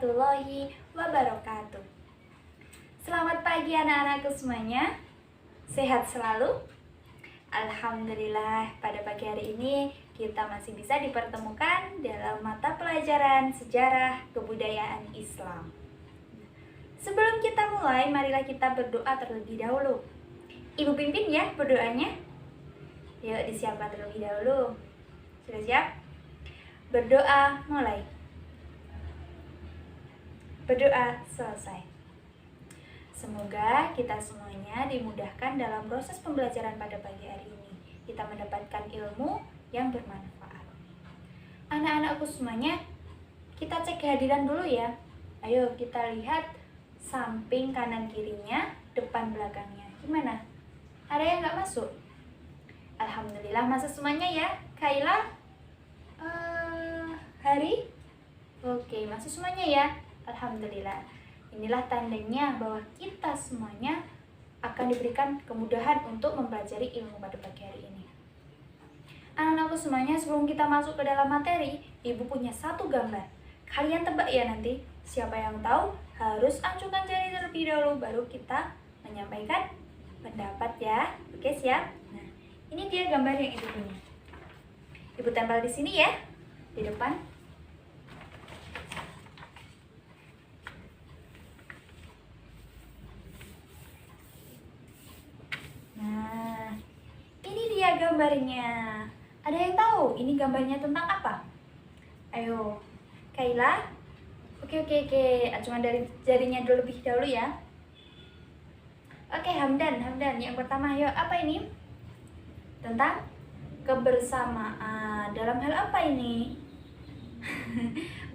warahmatullahi wabarakatuh. Selamat pagi anak-anakku semuanya. Sehat selalu? Alhamdulillah, pada pagi hari ini kita masih bisa dipertemukan dalam mata pelajaran sejarah kebudayaan Islam. Sebelum kita mulai, marilah kita berdoa terlebih dahulu. Ibu pimpin ya berdoanya. Yuk disiapkan terlebih dahulu. Sudah siap? Berdoa mulai. Berdoa selesai. Semoga kita semuanya dimudahkan dalam proses pembelajaran pada pagi hari ini. Kita mendapatkan ilmu yang bermanfaat. Anak-anakku semuanya, kita cek kehadiran dulu ya. Ayo kita lihat samping kanan kirinya, depan belakangnya. Gimana? Ada yang nggak masuk? Alhamdulillah masuk semuanya ya. Kaila, Hari, oke masuk semuanya ya. Alhamdulillah. Inilah tandanya bahwa kita semuanya akan diberikan kemudahan untuk mempelajari ilmu pada pagi hari ini. Anak-anakku semuanya, sebelum kita masuk ke dalam materi, Ibu punya satu gambar. Kalian tebak ya nanti. Siapa yang tahu harus acungkan jari terlebih dahulu, baru kita menyampaikan pendapat ya. Oke, siap? Nah, ini dia gambar yang Ibu punya. Ibu tempel di sini ya, di depan. Nah, ini dia gambarnya. Ada yang tahu ini gambarnya tentang apa? Ayo, Kaila. Oke. Acungan dari jarinya dulu lebih dahulu ya. Oke, Hamdan. Yang pertama, yuk. Apa ini? Tentang kebersamaan. Dalam hal apa ini?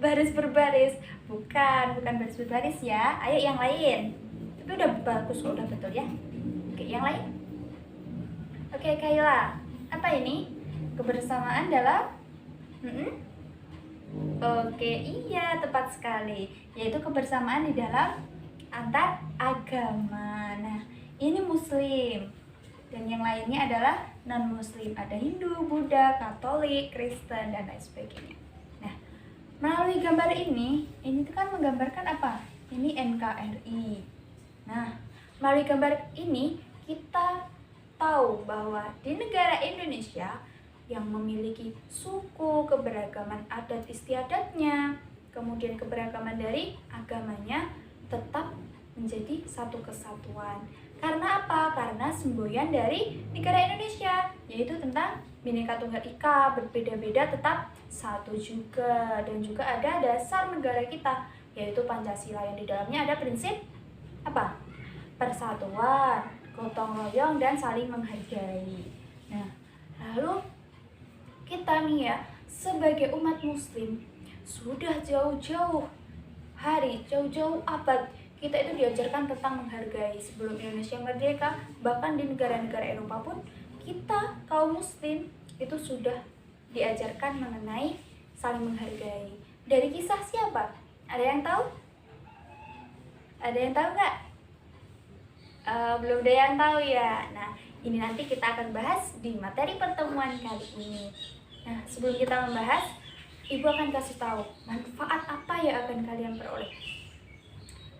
Baris berbaris. Bukan baris berbaris ya. Ayo yang lain. Tapi udah bagus kok, udah betul ya. Oke, yang lain. Oke, Kaila. Apa ini? Kebersamaan dalam Oke, iya, tepat sekali. Yaitu kebersamaan di dalam antar agama. Nah, ini Muslim. Dan yang lainnya adalah non-Muslim. Ada Hindu, Buddha, Katolik, Kristen, dan lain sebagainya. Nah, melalui gambar ini tuh kan menggambarkan apa? Ini NKRI. Nah, melalui gambar ini kita tahu bahwa di negara Indonesia yang memiliki suku, keberagaman adat istiadatnya, kemudian keberagaman dari agamanya tetap menjadi satu kesatuan. Karena apa? Karena semboyan dari negara Indonesia, yaitu tentang Bhinneka Tunggal Ika, berbeda-beda tetap satu juga. Dan juga ada dasar negara kita, yaitu Pancasila, yang di dalamnya ada prinsip apa? Persatuan, gotong royong, dan saling menghargai. Nah, lalu kita nih ya, sebagai umat muslim, sudah jauh-jauh hari, jauh-jauh abad, kita itu diajarkan tentang menghargai. Sebelum Indonesia merdeka, bahkan di negara-negara Eropa pun, kita kaum muslim itu sudah diajarkan mengenai saling menghargai. Dari kisah siapa? Ada yang tahu? Ada yang tahu nggak? Belum ada yang tahu ya. Nah, ini nanti kita akan bahas di materi pertemuan kali ini. Nah, sebelum kita membahas, Ibu akan kasih tahu manfaat apa yang akan kalian peroleh.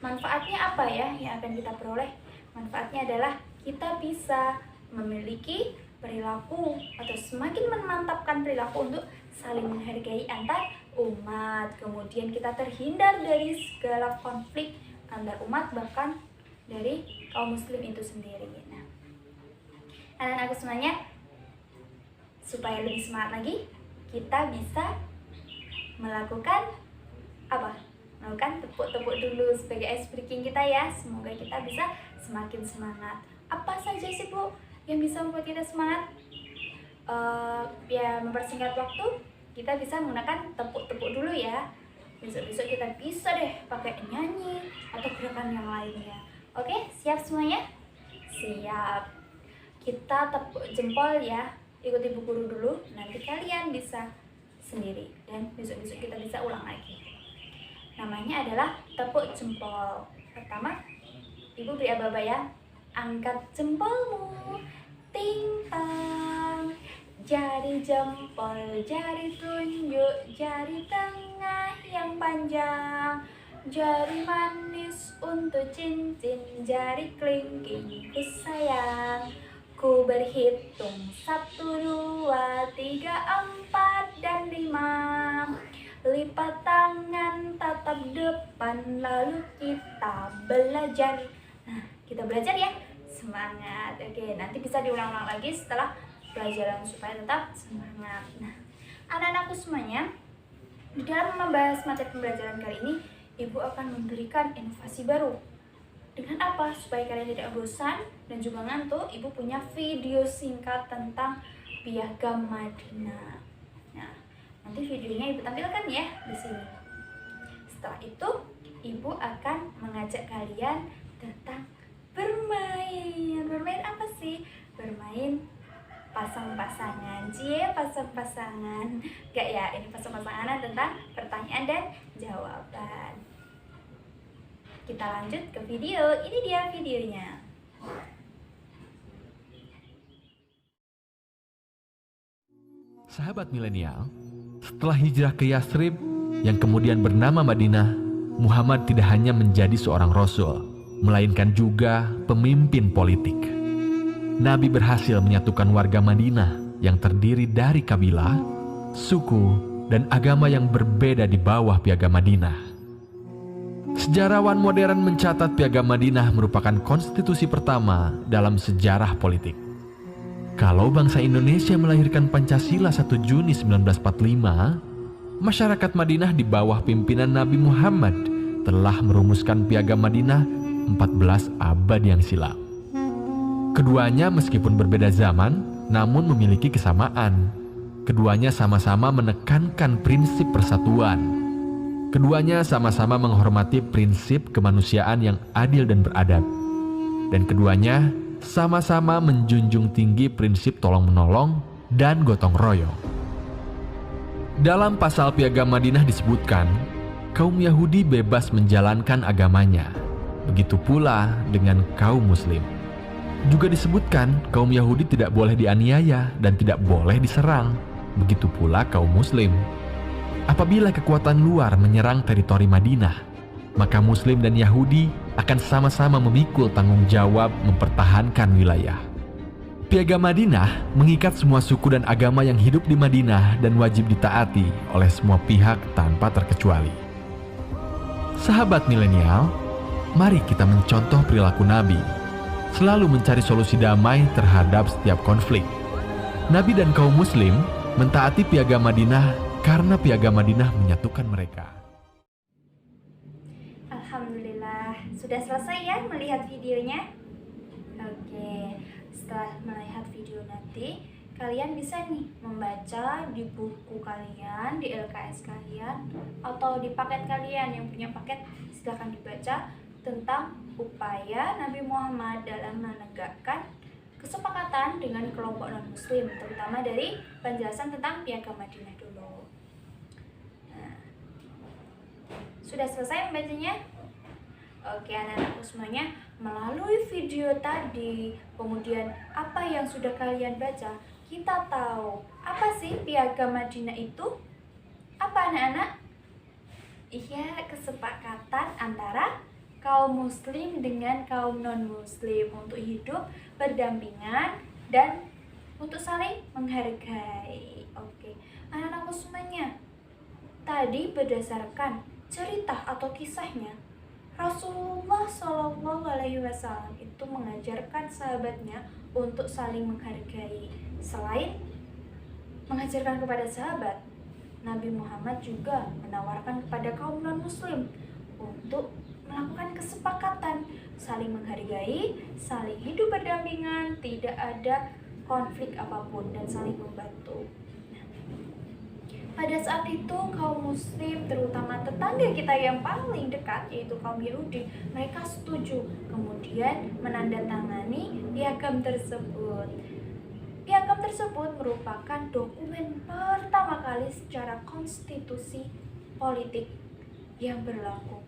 Manfaatnya apa ya yang akan kita peroleh? Manfaatnya adalah kita bisa memiliki perilaku atau semakin memantapkan perilaku untuk saling menghargai antar umat. Kemudian kita terhindar dari segala konflik antar umat, bahkan dari kaum muslim itu sendiri. Nah, anak-anakku semuanya, supaya lebih semangat lagi, kita bisa melakukan apa? Melakukan tepuk-tepuk dulu sebagai ice breaking kita ya. Semoga kita bisa semakin semangat. Apa saja sih Bu yang bisa membuat kita semangat? Ya mempersingkat waktu, kita bisa menggunakan tepuk-tepuk dulu ya. Besok-besok kita bisa deh pakai nyanyi atau gerakan yang lainnya. Oke, siap semuanya? Siap. Kita tepuk jempol ya. Ikuti bu guru dulu, nanti kalian bisa sendiri. Dan besok-besok kita bisa ulang lagi. Namanya adalah tepuk jempol. Pertama, Ibu beri aba-aba ya. Angkat jempolmu, ting tang. Jari jempol, jari tunjuk, jari tengah yang panjang. Jari manis untuk cincin, jari kelingkingku sayang. Ku berhitung 1, 2, 3, 4, dan 5. Lipat tangan, tatap depan, lalu kita belajar. Nah, kita belajar ya. Semangat. Oke, nanti bisa diulang-ulang lagi setelah pelajaran supaya tetap semangat. Nah, anak-anakku semuanya, di dalam membahas materi pembelajaran kali ini, Ibu akan memberikan inovasi baru. Dengan apa? Supaya kalian tidak bosan dan juga ngantuk, Ibu punya video singkat tentang Piagam Madinah. Nah, nanti videonya Ibu tampilkan ya di sini. Setelah itu, Ibu akan mengajak kalian tentang bermain. Bermain apa sih? Bermain pasang-pasangan. Pasang-pasangan. Gak ya, ini pasang-pasangan tentang pertanyaan dan jawaban. Kita lanjut ke video. Ini dia videonya. Sahabat milenial, setelah hijrah ke Yathrib yang kemudian bernama Madinah, Muhammad tidak hanya menjadi seorang rasul, melainkan juga pemimpin politik. Nabi berhasil menyatukan warga Madinah yang terdiri dari kabilah, suku, dan agama yang berbeda di bawah Piagam Madinah. Sejarawan modern mencatat Piagam Madinah merupakan konstitusi pertama dalam sejarah politik. Kalau bangsa Indonesia melahirkan Pancasila 1 Juni 1945, masyarakat Madinah di bawah pimpinan Nabi Muhammad telah merumuskan Piagam Madinah 14 abad yang silam. Keduanya meskipun berbeda zaman, namun memiliki kesamaan. Keduanya sama-sama menekankan prinsip persatuan. Keduanya sama-sama menghormati prinsip kemanusiaan yang adil dan beradab. Dan keduanya sama-sama menjunjung tinggi prinsip tolong-menolong dan gotong royong. Dalam pasal Piagam Madinah disebutkan, kaum Yahudi bebas menjalankan agamanya. Begitu pula dengan kaum Muslim. Juga disebutkan kaum Yahudi tidak boleh dianiaya dan tidak boleh diserang. Begitu pula kaum Muslim. Apabila kekuatan luar menyerang teritori Madinah, maka Muslim dan Yahudi akan sama-sama memikul tanggung jawab mempertahankan wilayah. Piagam Madinah mengikat semua suku dan agama yang hidup di Madinah dan wajib ditaati oleh semua pihak tanpa terkecuali. Sahabat milenial, mari kita mencontoh perilaku Nabi, selalu mencari solusi damai terhadap setiap konflik. Nabi dan kaum Muslim mentaati Piagam Madinah karena Piagam Madinah menyatukan mereka. Alhamdulillah, sudah selesai ya melihat videonya? Oke, setelah melihat video nanti, kalian bisa nih membaca di buku kalian, di LKS kalian, atau di paket kalian yang punya paket, silahkan dibaca tentang upaya Nabi Muhammad dalam menegakkan kesepakatan dengan kelompok non-muslim, terutama dari penjelasan tentang Piagam Madinah dulu. Nah, sudah selesai membacanya? Oke anak-anakku semuanya, melalui video tadi, kemudian apa yang sudah kalian baca, kita tahu apa sih Piagam Madinah itu? Apa anak-anak? Iya, kesepakatan antara kaum muslim dengan kaum non-muslim untuk hidup berdampingan dan untuk saling menghargai. Oke, anak-anakku semuanya, tadi berdasarkan cerita atau kisahnya, Rasulullah SAW itu mengajarkan sahabatnya untuk saling menghargai. Selain mengajarkan kepada sahabat, Nabi Muhammad juga menawarkan kepada kaum non-muslim untuk melakukan kesepakatan, saling menghargai, saling hidup berdampingan, tidak ada konflik apapun, dan saling membantu. Nah, pada saat itu kaum muslim, terutama tetangga kita yang paling dekat, yaitu kaum Yahudi, mereka setuju kemudian menandatangani piagam tersebut. Piagam tersebut merupakan dokumen pertama kali secara konstitusi politik yang berlaku,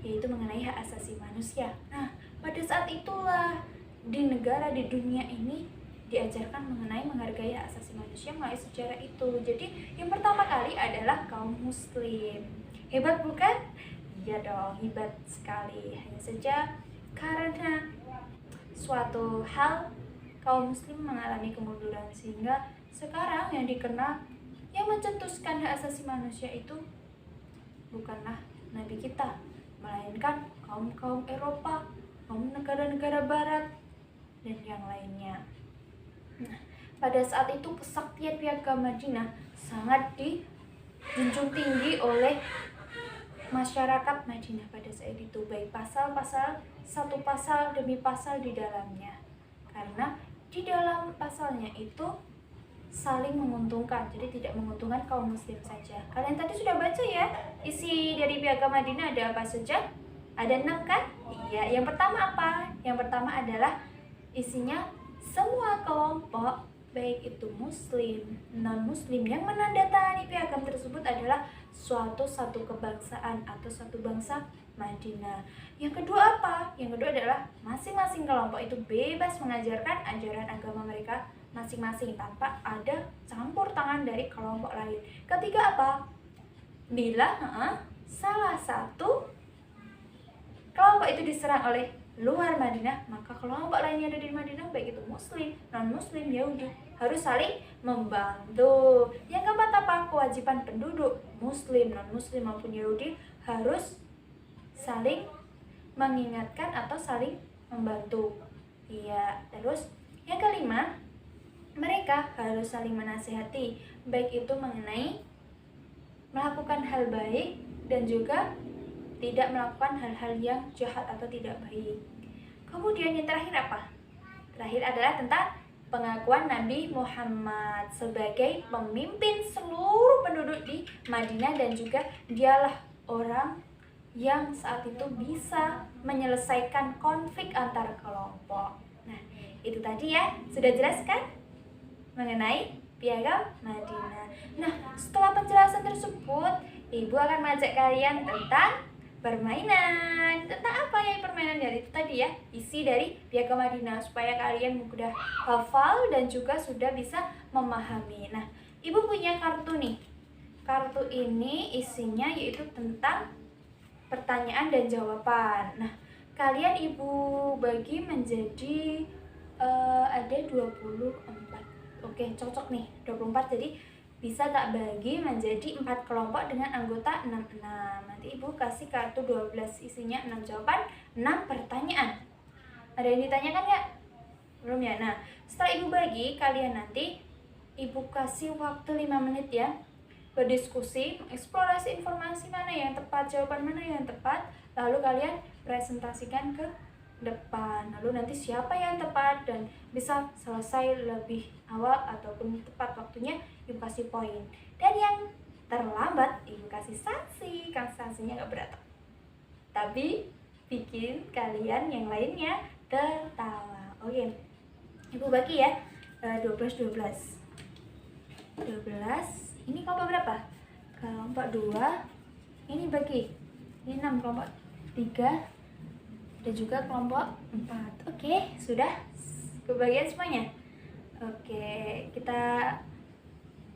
yaitu mengenai hak asasi manusia. Nah, pada saat itulah di negara di dunia ini diajarkan mengenai menghargai hak asasi manusia melalui sejarah itu. Jadi yang pertama kali adalah kaum muslim. Hebat bukan? Ya dong, hebat sekali. Hanya saja karena suatu hal kaum muslim mengalami kemunduran, sehingga sekarang yang dikenal yang mencetuskan hak asasi manusia itu bukanlah nabi kita, melainkan kaum-kaum Eropa, kaum negara-negara barat, dan yang lainnya. Nah, pada saat itu kesaktian Piagam Madinah sangat dijunjung tinggi oleh masyarakat Madinah pada saat itu, baik pasal-pasal, satu pasal demi pasal di dalamnya, karena di dalam pasalnya itu saling menguntungkan, jadi tidak menguntungkan kaum muslim saja. Kalian tadi sudah baca ya, isi dari Piagam Madinah ada apa saja? Ada 6 kan? Iya, yang pertama apa? Yang pertama adalah isinya semua kelompok, baik itu muslim, non-muslim, yang menandatangani piagam tersebut adalah satu kebangsaan atau satu bangsa Madinah. Yang kedua apa? Yang kedua adalah masing-masing kelompok itu bebas mengajarkan ajaran agama mereka masing-masing tanpa ada campur tangan dari kelompok lain. Ketiga apa? Bila salah satu kelompok itu diserang oleh luar Madinah, maka kelompok lain yang ada di Madinah, baik itu muslim, non-muslim, Yahudi, harus saling membantu. Yang keempat apa? Kewajiban penduduk muslim, non-muslim maupun Yahudi harus saling mengingatkan atau saling membantu. Iya, terus yang kelima, mereka harus saling menasihati, baik itu mengenai melakukan hal baik dan juga tidak melakukan hal-hal yang jahat atau tidak baik. Kemudian yang terakhir apa? Terakhir adalah tentang pengakuan Nabi Muhammad sebagai pemimpin seluruh penduduk di Madinah, dan juga dialah orang yang saat itu bisa menyelesaikan konflik antar kelompok. Nah, itu tadi ya, sudah jelas kan mengenai Piagam Madinah. Nah, setelah penjelasan tersebut, Ibu akan mengajak kalian tentang permainan. Tentang apa ya permainan dari itu tadi ya, isi dari Piagam Madinah, supaya kalian mudah hafal dan juga sudah bisa memahami. Nah, Ibu punya kartu nih. Kartu ini isinya yaitu tentang pertanyaan dan jawaban. Nah, kalian Ibu bagi menjadi ada 24. Oke, cocok nih 24, jadi bisa tak bagi menjadi 4 kelompok dengan anggota 66. Nanti Ibu kasih kartu 12, isinya 6 jawaban, 6 pertanyaan. Ada yang ditanyakan nggak? Belum ya? Nah, setelah Ibu bagi, kalian nanti Ibu kasih waktu 5 menit ya, berdiskusi, eksplorasi informasi mana yang tepat, jawaban mana yang tepat, lalu kalian presentasikan ke depan. Lalu nanti siapa yang tepat dan bisa selesai lebih awal ataupun tepat waktunya, Ibu kasih poin. Dan yang terlambat Ibu kasih sanksi. Kan sanksinya nggak berat, tapi bikin kalian yang lainnya tertawa. Oke, Ibu bagi ya, 12. Ini kelompok berapa? Kelompok 2. Ini bagi, ini 6, kelompok 3 dan juga kelompok 4. Oke, sudah kebagian semuanya. Oke, kita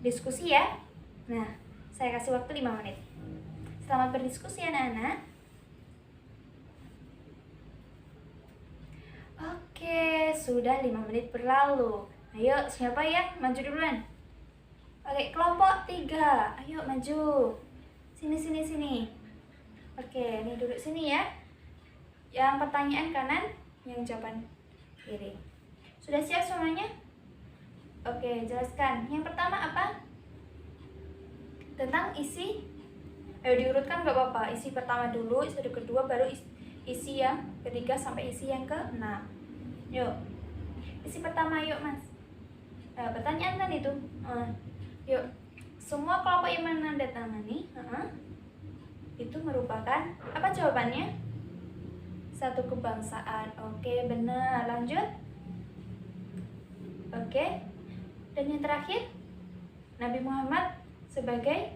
diskusi ya. Nah, saya kasih waktu 5 menit. Selamat berdiskusi anak-anak. Oke, sudah 5 menit berlalu. Ayo, siapa yang maju duluan? Oke, kelompok 3. Ayo maju. Sini. Oke, ini duduk sini ya. Yang pertanyaan kanan, yang jawaban kiri. Sudah siap semuanya? Oke, jelaskan. Yang pertama apa? Tentang isi. Ayo diurutkan gak apa-apa. Isi pertama dulu, isi kedua, baru isi yang ketiga sampai isi yang ke-6. Yuk. Isi pertama yuk, Mas. Pertanyaan kan itu. Yuk. Semua kelompok yang menandatangani itu merupakan apa jawabannya? Satu kebangsaan. Oke, benar. Lanjut. Oke. Dan yang terakhir, Nabi Muhammad sebagai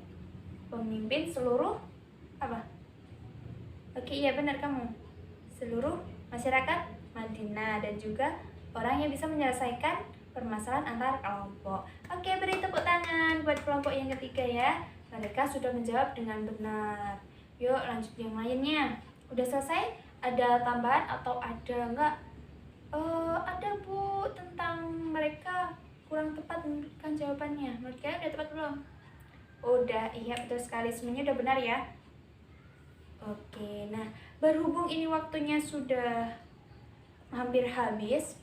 pemimpin seluruh apa? Oke, iya benar kamu. Seluruh masyarakat Madinah dan juga orang yang bisa menyelesaikan permasalahan antar kelompok. Oke, beri tepuk tangan buat kelompok yang ketiga ya. Mereka sudah menjawab dengan benar. Yuk lanjut yang lainnya. Udah selesai? Ada tambahan atau ada enggak? Ada Bu, tentang mereka kurang tepat memberikan jawabannya. Menurut kalian udah tepat belum? Udah, iya betul sekali, semuanya udah benar ya. Oke, nah berhubung ini waktunya sudah hampir habis,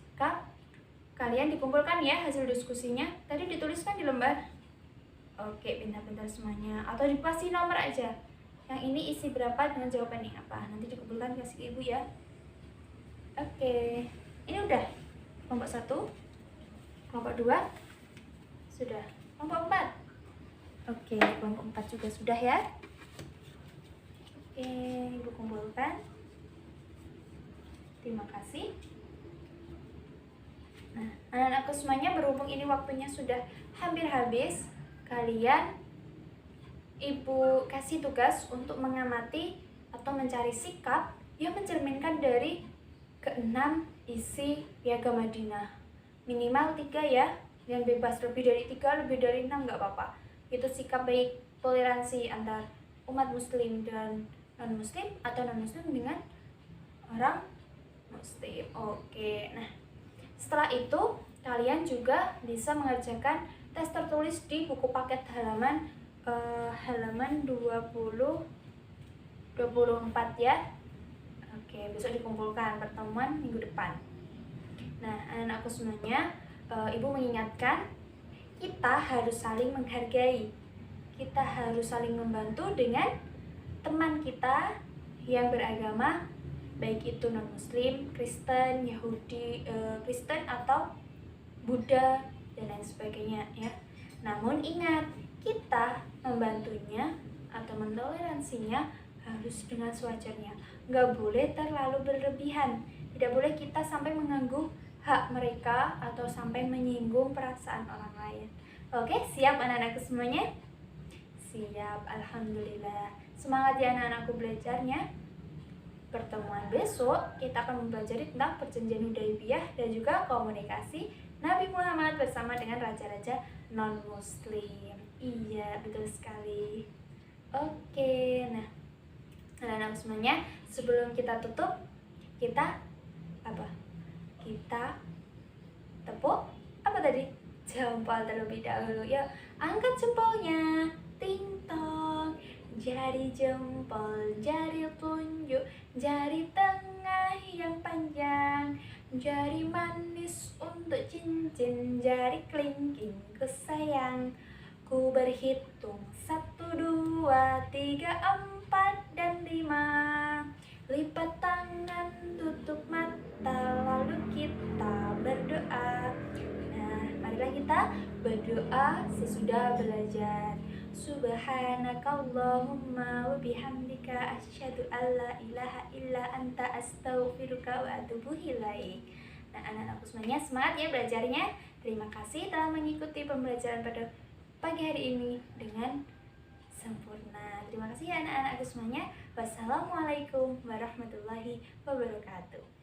kalian dikumpulkan ya hasil diskusinya. Tadi dituliskan di lembar. Oke, pintar-pintar semuanya. Atau dikasih nomor aja. Yang ini isi berapa dengan jawabannya apa. Nanti dikumpulkan kasih ke ibu ya. Oke, ini udah. Kelompok 1, kelompok 2, sudah. Kelompok 4. Oke, kelompok 4 juga sudah ya. Oke, ibu kumpulkan. Terima kasih. Nah, anak-anakku semuanya, berhubung ini waktunya sudah hampir habis, kalian ibu kasih tugas untuk mengamati atau mencari sikap yang mencerminkan dari keenam isi Piagam Madinah. Minimal 3 ya, yang bebas lebih dari 3, lebih dari 6 nggak apa-apa. Itu sikap baik toleransi antar umat muslim dan non-muslim atau non-muslim dengan orang muslim. Oke, nah setelah itu kalian juga bisa mengerjakan tes tertulis di buku paket halaman 24 ya. Oke, besok dikumpulkan pertemuan minggu depan. Nah, anak-anakku semuanya, ibu mengingatkan kita harus saling menghargai. Kita harus saling membantu dengan teman kita yang beragama, baik itu non-muslim, Kristen, Yahudi, Kristen atau Buddha dan lain sebagainya ya. Namun ingat, kita membantunya atau mentoleransinya harus dengan sewajarnya. Nggak boleh terlalu berlebihan. Tidak boleh kita sampai mengganggu hak mereka atau sampai menyinggung perasaan orang lain. Oke, siap anak-anakku semuanya? Siap, alhamdulillah. Semangat ya anak-anakku belajarnya. Pertemuan besok kita akan mempelajari tentang perjanjian Hudaibiyah dan juga komunikasi Nabi Muhammad bersama dengan raja-raja non-muslim. Iya, betul sekali. Oke, nah anak-anak semuanya, sebelum kita tutup, kita apa? Kita tepuk apa tadi? Jempol terlebih dahulu. Ya, angkat jempolnya. Ting tong. Jari jempol, jari telunjuk, jari tengah yang panjang, jari manis untuk cincin, jari kelingking ku sayang. Ku berhitung 1, 2, 3, 4, dan 5. Lipat tangan, tutup mata, lalu kita berdoa. Nah, marilah kita berdoa sesudah belajar. Subhanakallahumma wa bihamdika asyhadu alla ilaha illa anta astaghfiruka wa atubu ilaik. Nah, anak-anakku semuanya, semangat ya belajarnya. Terima kasih telah mengikuti pembelajaran pada pagi hari ini dengan sempurna. Terima kasih ya anak-anakku semuanya. Wassalamualaikum warahmatullahi wabarakatuh.